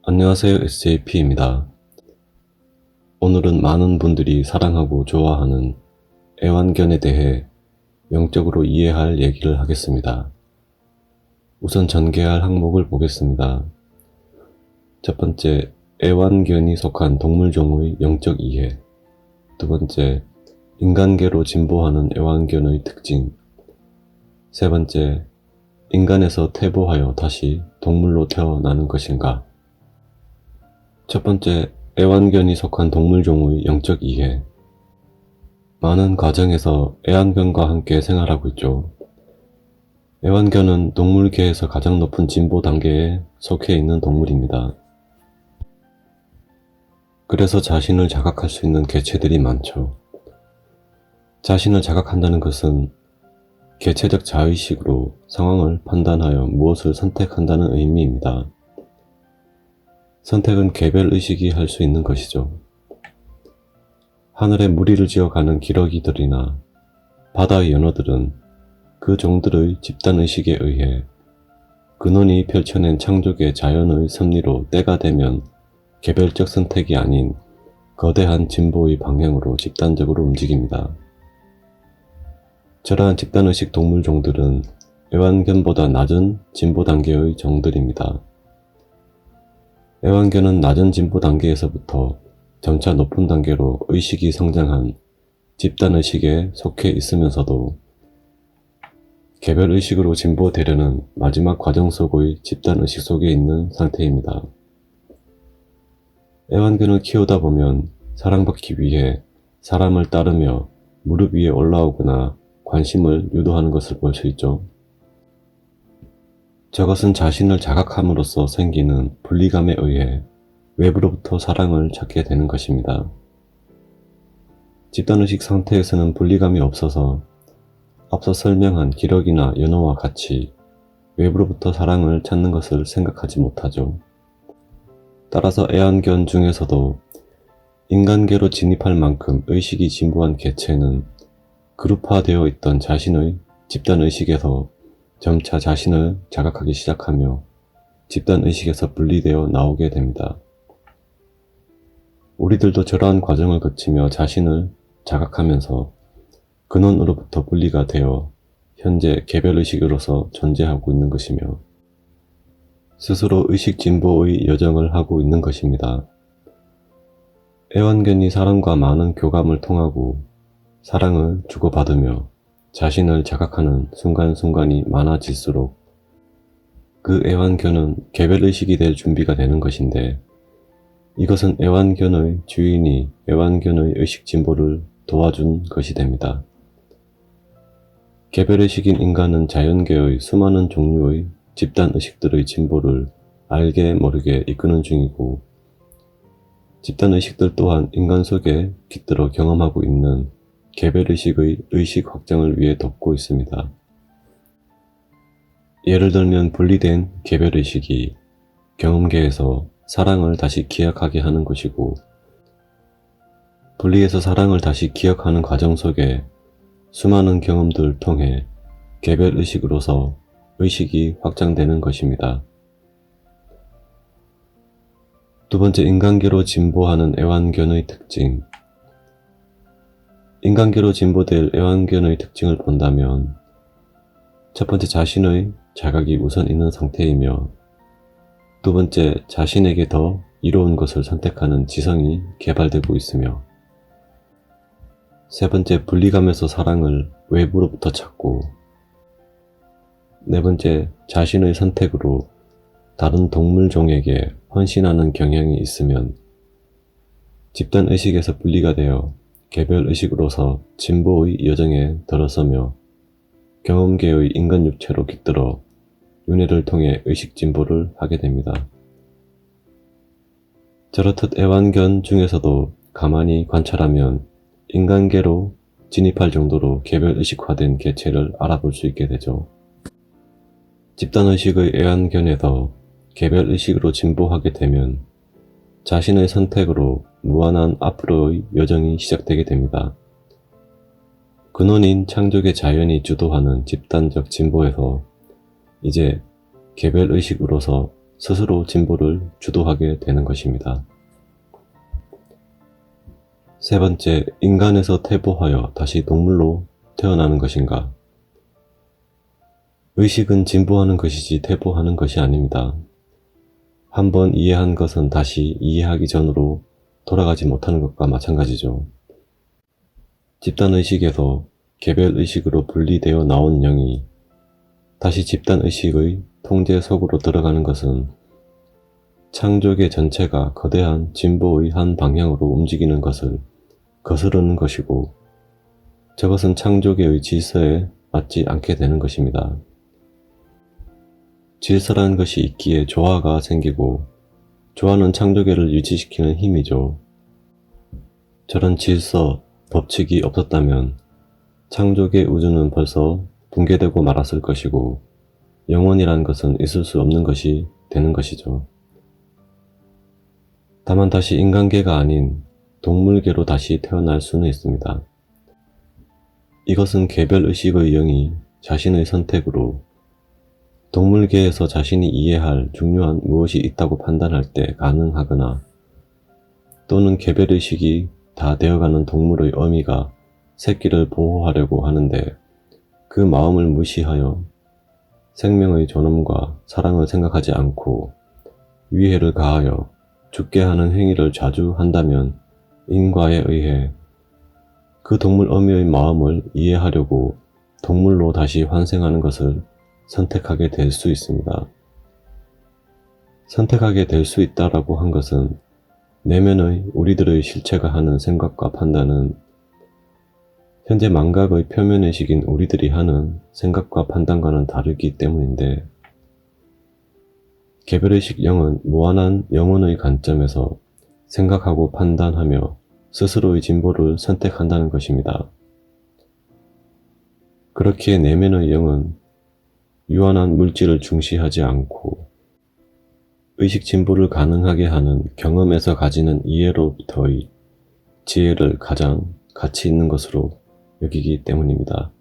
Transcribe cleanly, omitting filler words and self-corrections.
안녕하세요. SJP입니다. 오늘은 많은 분들이 사랑하고 좋아하는 애완견에 대해 영적으로 이해할 얘기를 하겠습니다. 우선 전개할 항목을 보겠습니다. 첫 번째, 애완견이 속한 동물종의 영적 이해. 두 번째, 인간계로 진보하는 애완견의 특징. 세 번째, 인간에서 퇴보하여 다시 동물로 태어나는 것인가. 첫 번째, 애완견이 속한 동물종의 영적 이해. 많은 가정에서 애완견과 함께 생활하고 있죠. 애완견은 동물계에서 가장 높은 진보 단계에 속해 있는 동물입니다. 그래서 자신을 자각할 수 있는 개체들이 많죠. 자신을 자각한다는 것은 개체적 자의식으로 상황을 판단하여 무엇을 선택한다는 의미입니다. 선택은 개별 의식이 할 수 있는 것이죠. 하늘에 무리를 지어가는 기러기들이나 바다의 연어들은 그 종들의 집단의식에 의해 근원이 펼쳐낸 창조계 자연의 섭리로 때가 되면 개별적 선택이 아닌 거대한 진보의 방향으로 집단적으로 움직입니다. 저러한 집단의식 동물종들은 애완견보다 낮은 진보 단계의 종들입니다. 애완견은 낮은 진보 단계에서부터 점차 높은 단계로 의식이 성장한 집단의식에 속해 있으면서도 개별의식으로 진보되려는 마지막 과정 속의 집단의식 속에 있는 상태입니다. 애완견을 키우다 보면 사랑받기 위해 사람을 따르며 무릎 위에 올라오거나 관심을 유도하는 것을 볼 수 있죠. 저것은 자신을 자각함으로써 생기는 분리감에 의해 외부로부터 사랑을 찾게 되는 것입니다. 집단의식 상태에서는 분리감이 없어서 앞서 설명한 기러기나 연어와 같이 외부로부터 사랑을 찾는 것을 생각하지 못하죠. 따라서 애완견 중에서도 인간계로 진입할 만큼 의식이 진보한 개체는 그룹화되어 있던 자신의 집단의식에서 점차 자신을 자각하기 시작하며 집단의식에서 분리되어 나오게 됩니다. 우리들도 저러한 과정을 거치며 자신을 자각하면서 근원으로부터 분리가 되어 현재 개별의식으로서 존재하고 있는 것이며 스스로 의식 진보의 여정을 하고 있는 것입니다. 애완견이 사람과 많은 교감을 통하고 사랑을 주고받으며 자신을 자각하는 순간순간이 많아질수록 그 애완견은 개별의식이 될 준비가 되는 것인데, 이것은 애완견의 주인이 애완견의 의식 진보를 도와준 것이 됩니다. 개별의식인 인간은 자연계의 수많은 종류의 집단의식들의 진보를 알게 모르게 이끄는 중이고, 집단의식들 또한 인간 속에 깃들어 경험하고 있는 개별의식의 의식 확장을 위해 돕고 있습니다. 예를 들면 분리된 개별의식이 경험계에서 사랑을 다시 기억하게 하는 것이고, 분리해서 사랑을 다시 기억하는 과정 속에 수많은 경험들을 통해 개별의식으로서 의식이 확장되는 것입니다. 두 번째, 인간계로 진보하는 애완견의 특징. 인간계로 진보될 애완견의 특징을 본다면 첫 번째, 자신의 자각이 우선 있는 상태이며, 두 번째, 자신에게 더 이로운 것을 선택하는 지성이 개발되고 있으며, 세 번째, 분리감에서 사랑을 외부로부터 찾고, 네 번째, 자신의 선택으로 다른 동물종에게 헌신하는 경향이 있으면 집단의식에서 분리가 되어 개별의식으로서 진보의 여정에 들어서며 경험계의 인간 육체로 깃들어 윤회를 통해 의식 진보를 하게 됩니다. 저렇듯 애완견 중에서도 가만히 관찰하면 인간계로 진입할 정도로 개별의식화된 개체를 알아볼 수 있게 되죠. 집단의식의 애완견에서 개별의식으로 진보하게 되면 자신의 선택으로 무한한 앞으로의 여정이 시작되게 됩니다. 근원인 창조계 자연이 주도하는 집단적 진보에서 이제 개별의식으로서 스스로 진보를 주도하게 되는 것입니다. 세 번째, 인간에서 퇴보하여 다시 동물로 태어나는 것인가? 의식은 진보하는 것이지 퇴보하는 것이 아닙니다. 한번 이해한 것은 다시 이해하기 전으로 돌아가지 못하는 것과 마찬가지죠. 집단의식에서 개별의식으로 분리되어 나온 영이 다시 집단의식의 통제 속으로 들어가는 것은 창조계 전체가 거대한 진보의 한 방향으로 움직이는 것을 거스르는 것이고, 저것은 창조계의 질서에 맞지 않게 되는 것입니다. 질서라는 것이 있기에 조화가 생기고, 조화는 창조계를 유지시키는 힘이죠. 저런 질서, 법칙이 없었다면 창조계 우주는 벌써 붕괴되고 말았을 것이고, 영원이란 것은 있을 수 없는 것이 되는 것이죠. 다만 다시 인간계가 아닌 동물계로 다시 태어날 수는 있습니다. 이것은 개별의식의 영이 자신의 선택으로 동물계에서 자신이 이해할 중요한 무엇이 있다고 판단할 때 가능하거나, 또는 개별의식이 다 되어가는 동물의 어미가 새끼를 보호하려고 하는데 그 마음을 무시하여 생명의 존엄과 사랑을 생각하지 않고 위해를 가하여 죽게 하는 행위를 자주 한다면 인과에 의해 그 동물 어미의 마음을 이해하려고 동물로 다시 환생하는 것을 선택하게 될 수 있습니다. 선택하게 될 수 있다라고 한 것은 내면의 우리들의 실체가 하는 생각과 판단은 현재 망각의 표면의식인 우리들이 하는 생각과 판단과는 다르기 때문인데, 개별의식 영은 무한한 영혼의 관점에서 생각하고 판단하며 스스로의 진보를 선택한다는 것입니다. 그렇기에 내면의 영은 유한한 물질을 중시하지 않고 의식 진보를 가능하게 하는 경험에서 가지는 이해로부터의 지혜를 가장 가치 있는 것으로 여기기 때문입니다.